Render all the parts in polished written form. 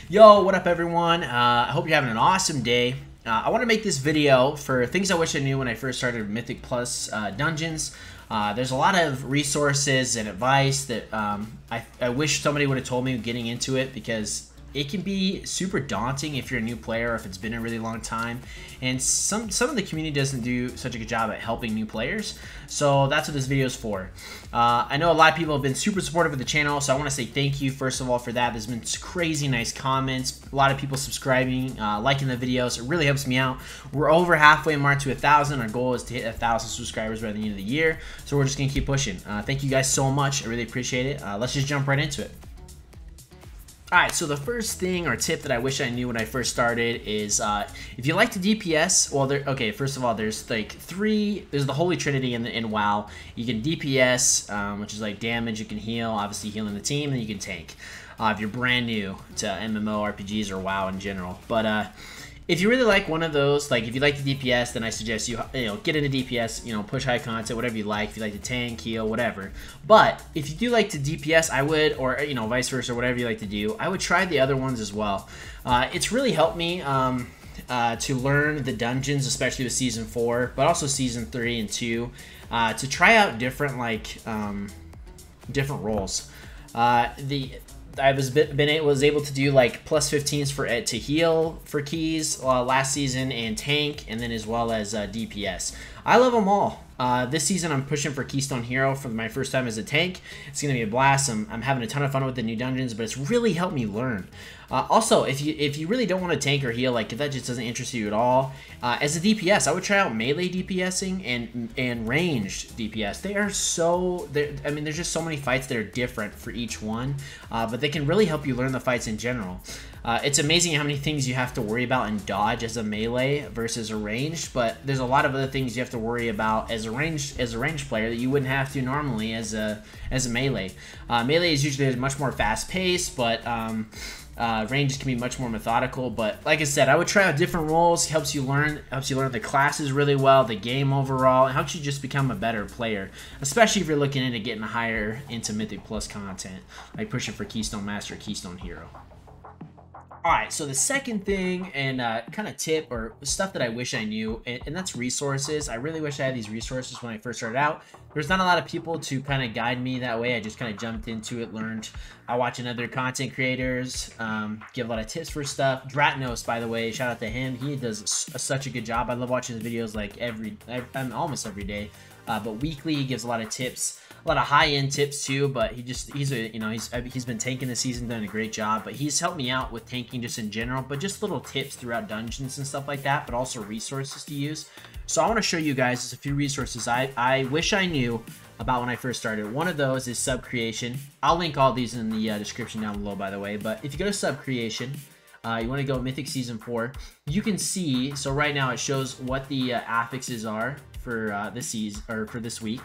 Yo, what up everyone? I hope you're having an awesome day. I want to make this video for things I wish I knew when I first started Mythic Plus Dungeons. There's a lot of resources and advice that I wish somebody would have told me getting into it, because it can be super daunting if you're a new player or if it's been a really long time, and some of the community doesn't do such a good job at helping new players. So that's what this video is for. I know a lot of people have been super supportive of the channel, so I want to say thank you first of all for that. There's been crazy nice comments, a lot of people subscribing, liking the videos. It really helps me out. We're over halfway mark to 1,000. Our goal is to hit 1,000 subscribers by the end of the year, so we're just gonna keep pushing. Thank you guys so much. I really appreciate it. Let's just jump right into it. Alright, so the first thing or tip that I wish I knew when I first started is if you like to DPS, well, okay, first of all, there's like there's the Holy Trinity in WoW. You can DPS, which is like damage, you can heal, obviously healing the team, and you can tank. If you're brand new to MMORPGs or WoW in general. But if you really like one of those, like if you like the DPS, then I suggest you get into DPS, push high content, whatever you like. If you like to tank, heal, whatever. But if you do like to DPS, I would, or vice versa, whatever you like to do, I would try the other ones as well. It's really helped me to learn the dungeons, especially with Season 4, but also Season 3 and 2, to try out different different roles. I was able to do like plus 15s to heal for keys last season, and tank, and then as well as DPS. I love them all. This season I'm pushing for Keystone Hero for my first time as a tank. It's gonna be a blast. I'm having a ton of fun with the new dungeons, but it's really helped me learn. Also, if you really don't want to tank or heal, like if that just doesn't interest you at all, as a DPS, I would try out melee DPSing and ranged DPS. I mean, there's just so many fights that are different for each one, but they can really help you learn the fights in general. It's amazing how many things you have to worry about and dodge as a melee versus a ranged, but there's a lot of other things you have to worry about as a ranged player that you wouldn't have to normally as a melee. Melee is usually much more fast paced, but ranges can be much more methodical. But like I said, I would try out different roles. Helps you learn the classes really well, the game overall. It helps you just become a better player, especially if you're looking into getting higher into Mythic Plus content, like pushing for Keystone Master or Keystone Hero. Alright, so the second thing and kind of tip or stuff that I wish I knew, and that's resources. I really wish I had these resources when I first started out. There's not a lot of people to kind of guide me that way. I just kind of jumped into it, learned. I watch other content creators, give a lot of tips for stuff. Dratnos, by the way, shout out to him. He does such a good job. I love watching his videos like almost every day. But weekly, he gives a lot of tips. A lot of high-end tips too, but he's been tanking this season, done a great job. But he's helped me out with tanking just in general, but just little tips throughout dungeons and stuff like that, but also resources to use. So I want to show you guys just a few resources I wish I knew about when I first started. One of those is sub creation. I'll link all these in the description down below, by the way. But if you go to sub creation, you want to go Mythic Season 4, you can see, so right now it shows what the affixes are for this season, or for this week.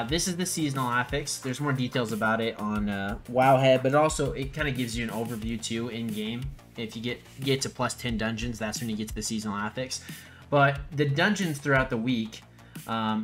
This is the seasonal affix. There's more details about it on Wowhead, but also it kind of gives you an overview too in game. If you get to plus 10 dungeons, that's when you get to the seasonal affix. But the dungeons throughout the week,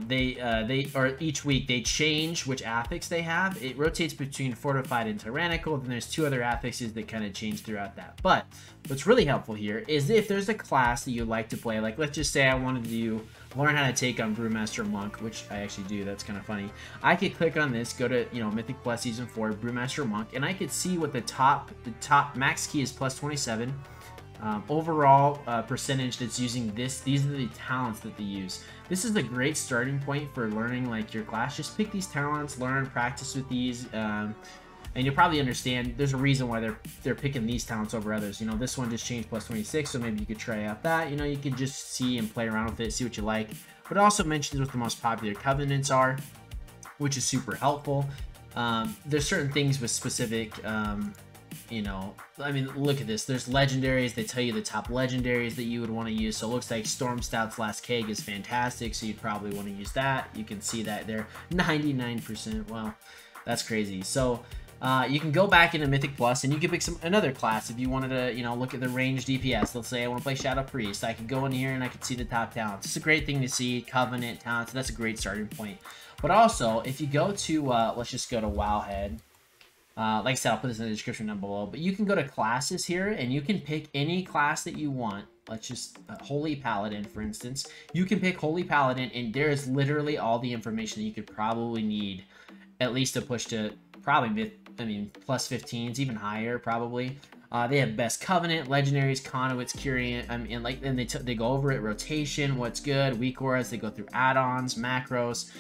each week they change which affix they have. It rotates between fortified and tyrannical. Then there's two other affixes that kind of change throughout that. But what's really helpful here is if there's a class that you like to play, like let's just say I wanted to learn how to take on Brewmaster Monk, which I actually do. That's kind of funny. I could click on this, go to Mythic Plus Season 4 Brewmaster Monk, and I could see what the top max key is plus 27. Overall percentage that's using this. These are the talents that they use. This is a great starting point for learning like your class. Just pick these talents, learn, practice with these, and you'll probably understand there's a reason why they're picking these talents over others. This one just changed plus 26, so maybe you could try out that. You can just see and play around with it, see what you like. But it also mentions what the most popular covenants are, which is super helpful. There's certain things with specific I mean, look at this. There's legendaries. They tell you the top legendaries that you would want to use. So it looks like Storm Stout's Last Keg is fantastic, so you'd probably want to use that. You can see that there. 99%. Well, that's crazy. So you can go back into Mythic Plus and you can pick another class if you wanted to, look at the ranged DPS. Let's say I want to play Shadow Priest. I could go in here and I could see the top talents. It's a great thing to see. Covenant talents. That's a great starting point. But also, if you go to, let's just go to Wowhead. Like I said, I'll put this in the description down below. But you can go to classes here, and you can pick any class that you want. Let's just Holy Paladin, for instance. You can pick Holy Paladin, and there is literally all the information that you could probably need, at least to push to probably plus 15s, even higher probably. They have Best Covenant, Legendaries, Conduits, Curiant. And they go over it, rotation, what's good, weak auras. They go through add-ons, macros.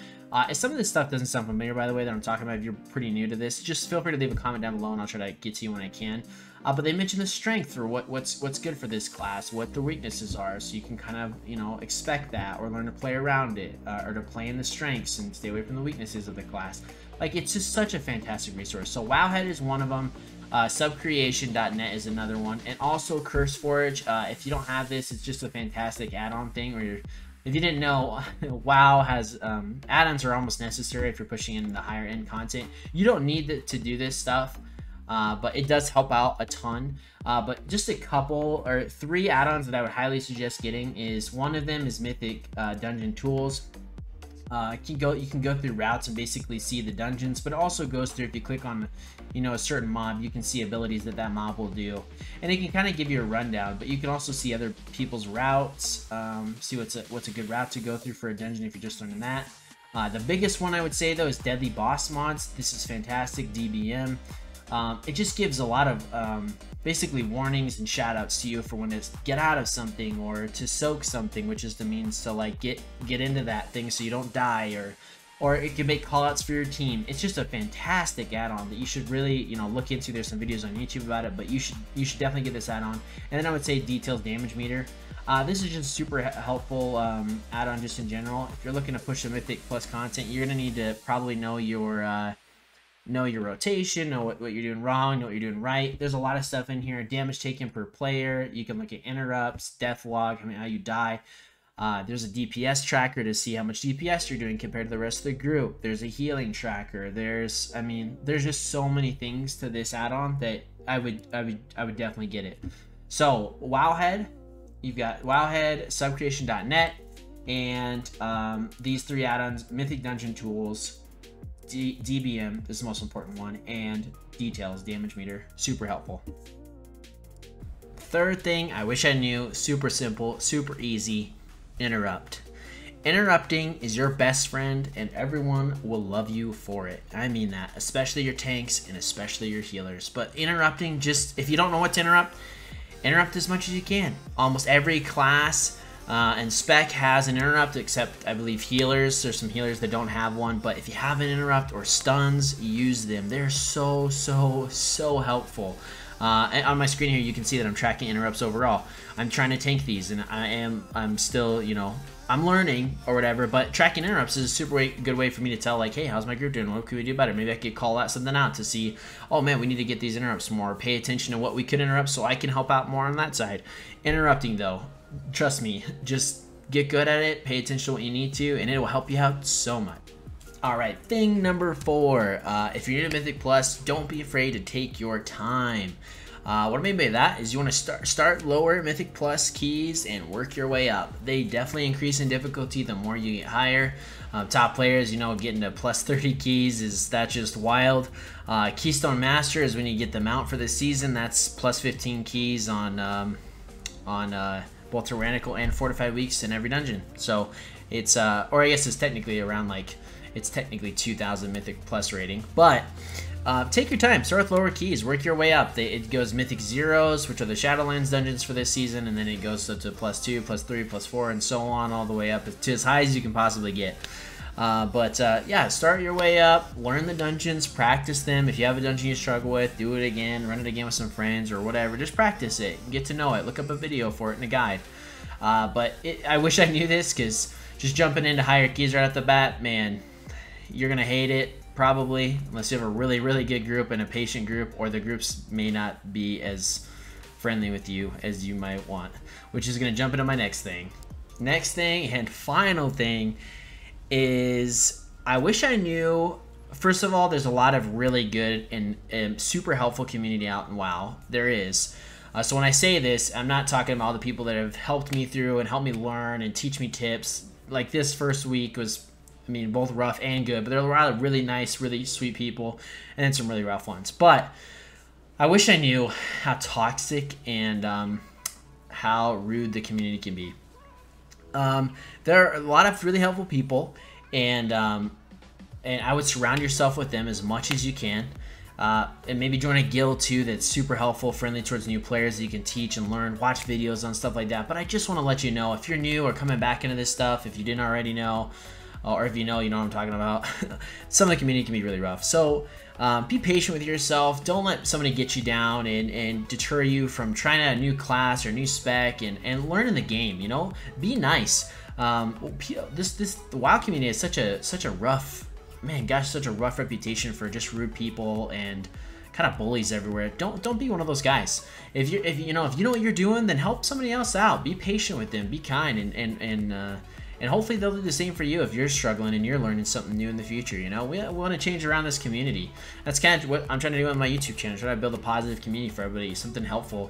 If some of this stuff doesn't sound familiar, by the way, that I'm talking about, if you're pretty new to this, just feel free to leave a comment down below, and I'll try to get to you when I can. But they mention the strength, or what's good for this class, what the weaknesses are, so you can kind of, you know, expect that, or learn to play around it, or to play in the strengths and stay away from the weaknesses of the class. Like, it's just such a fantastic resource. So Wowhead is one of them. Subcreation.net is another one, and also CurseForge. If you don't have this, it's just a fantastic add-on thing. Or if you didn't know, WoW has add-ons are almost necessary if you're pushing in the higher end content. You don't need to do this stuff, but it does help out a ton. But just a couple or 3 add-ons that I would highly suggest getting is, one of them is Mythic Dungeon Tools. You can go through routes and basically see the dungeons, but it also goes through, if you click on, you know, a certain mob, you can see abilities that mob will do, and it can kind of give you a rundown. But you can also see other people's routes, see what's a good route to go through for a dungeon if you're just learning that. The biggest one I would say though is Deadly Boss Mods. This is fantastic, DBM. It just gives a lot of basically warnings and shoutouts to you for when to get out of something, or to soak something, which is the means to like get into that thing so you don't die, or it can make callouts for your team. It's just a fantastic add-on that you should really, you know, look into. There's some videos on YouTube about it, but you should definitely get this add-on. And then I would say Details Damage Meter. This is just super helpful add-on just in general. If you're looking to push the Mythic Plus content, you're gonna need to probably know your rotation, know what you're doing wrong, know what you're doing right. There's a lot of stuff in here. Damage taken per player. You can look at interrupts, death log, how you die. There's a DPS tracker to see how much DPS you're doing compared to the rest of the group. There's a healing tracker. There's just so many things to this add-on that I would definitely get it. So Wowhead, you've got Wowhead, Subcreation.net, and these 3 add-ons: Mythic Dungeon Tools, DBM, this is the most important one, and Details Damage Meter. Super helpful. Third thing I wish I knew, super simple, super easy: interrupt. Interrupting is your best friend, and everyone will love you for it. I mean that, especially your tanks and especially your healers. But interrupting, just if you don't know what to interrupt as much as you can. Almost every class and spec has an interrupt, except I believe healers. There's some healers that don't have one, but if you have an interrupt or stuns, use them. They're so helpful. And on my screen here, you can see that I'm tracking interrupts overall. I'm trying to tank these, and I'm still, you know, I'm learning or whatever, but tracking interrupts is a super good way for me to tell, like, hey, how's my group doing? What could we do better? Maybe I could call out something out to see, oh man, we need to get these interrupts more. Pay attention to what we could interrupt so I can help out more on that side. Interrupting though, trust me, just get good at it, pay attention to what you need to, and it will help you out so much. Alright, thing number 4, if you're new to Mythic Plus, don't be afraid to take your time. What I mean by that is you want to start lower Mythic Plus keys and work your way up. They definitely increase in difficulty the more you get higher. Top players, you know, getting to plus 30 keys, that's just wild. Keystone Master is when you get the mount for the season. That's plus 15 keys on both Tyrannical and Fortified Weeks in every dungeon. So it's, or I guess it's technically around, like, it's technically 2,000 Mythic Plus rating, but take your time, start with lower keys, work your way up. It goes Mythic Zeros, which are the Shadowlands dungeons for this season, and then it goes up to plus 2, plus 3, plus 4, and so on, all the way up to as high as you can possibly get. Yeah, start your way up, learn the dungeons, practice them. If you have a dungeon you struggle with, do it again, run it again with some friends or whatever. Just practice it, get to know it, look up a video for it and a guide. I wish I knew this, because just jumping into higher keys right off the bat, man, you're gonna hate it. Probably, unless you have a really good group and a patient group, or the groups may not be as friendly with you as you might want, which is going to jump into my next thing. Next thing and final thing is, I wish I knew, first of all, there's a lot of really good and super helpful community out in WoW. There is. So when I say this, I'm not talking about all the people that have helped me through and helped me learn and teach me tips. Like this first week was I mean, both rough and good, but there are a lot of really nice, really sweet people, and then some really rough ones. But I wish I knew how toxic and how rude the community can be. There are a lot of really helpful people, and I would surround yourself with them as much as you can. And maybe join a guild too that's super helpful, friendly towards new players that you can teach and learn, watch videos on stuff like that. But I just want to let you know, if you're new or coming back into this stuff, if you didn't already know, or if you know, you know what I'm talking about, some of the community can be really rough. So be patient with yourself. Don't let somebody get you down and deter you from trying out a new class or new spec and learning the game, you know? Be nice. The WoW community is such a rough, man, gosh, such a rough reputation for just rude people and kind of bullies everywhere. Don't be one of those guys. If you know what you're doing, then help somebody else out. Be patient with them. Be kind, and hopefully they'll do the same for you if you're struggling and you're learning something new in the future. You know, we want to change around this community. That's kind of what I'm trying to do on my YouTube channel. Try to build a positive community for everybody, something helpful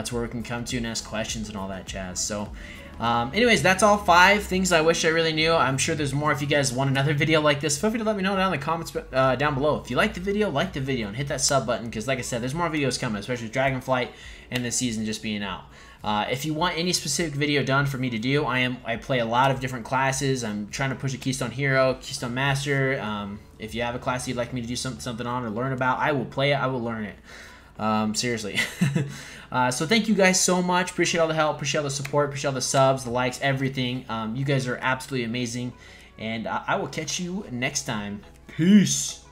to where we can come to and ask questions and all that jazz. So anyways, that's all 5 things I wish I really knew. I'm sure there's more. If you guys want another video like this, feel free to let me know down in the comments down below. If you like the video, and hit that sub button, because like I said, there's more videos coming, especially with Dragonflight and this season just being out. If you want any specific video done for me to do, I play a lot of different classes. I'm trying to push a Keystone Hero, Keystone Master. If you have a class you'd like me to do something on or learn about, I will play it, I will learn it. Seriously. So thank you guys so much. Appreciate all the help, appreciate all the support, appreciate all the subs, the likes, everything. You guys are absolutely amazing, and I will catch you next time. Peace.